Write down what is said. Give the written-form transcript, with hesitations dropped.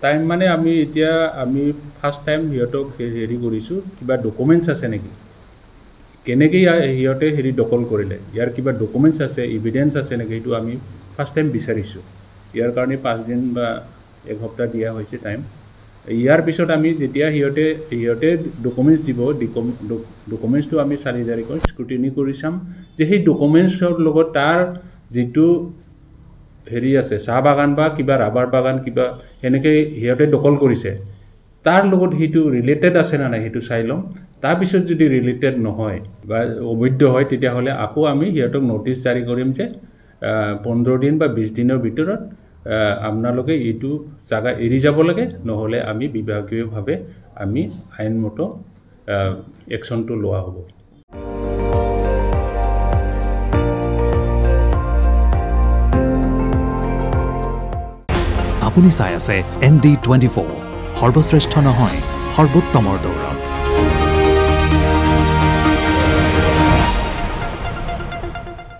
time মানে আমি এতিয়া আমি ফাৰ্ষ্ট টাইম সিহঁতক হেৰি কৰিছোঁ কিবা ডকুমেণ্টছ আছে নেকি কেনেকৈ সিহঁতে হেৰি দখল কৰিলে ইয়াৰ কিবা ডকুমেণ্টছ আছে এভিডেঞ্চ আছে নেকি সেইটো আমি ফাৰ্ষ্ট টাইম বিচাৰিছোঁ ইয়াৰ কাৰণে 5 দিন বা এসপ্তাহ দিয়া হৈছে টাইম ইয়াৰ পিছত আমি যেতিয়া সিহঁতে ডকুমেণ্টছ দিব ডকুমেণ্টছটো আমি 4 তাৰিখত স্ক্ৰুটিনি কৰি চাম যে সেই ডকুমেণ্টছৰ লগত তাৰ যিটো হেৰি আছে চাহ বাগান বা কিবা ৰাবাৰ বাগান কিবা সেনেকৈ সিহঁতে দখল কৰিছে তাৰ লগত সেইটো ৰিলেটেড আছে না নাই সেইটো চাই ল'ম তাৰপিছত যদি ৰিলেটেড নহয় বা অবৈধ হয় তেতিয়াহ'লে আকৌ আমি সিহঁতক ন'টিছ জাৰি কৰিম যে 15 দিন বা 20 দিনৰ ভিতৰত আপোনালোকে এইটো জাগা এৰি যাব লাগে নহ'লে আমি বিভাগীয়ভাৱে আমি আইনমত একশ্যনটো লোৱা হ'ব আপুনি চাই আছে ND24 সৰ্বশ্ৰেষ্ঠ নহয় সৰ্বোত্তমৰ দৌৰ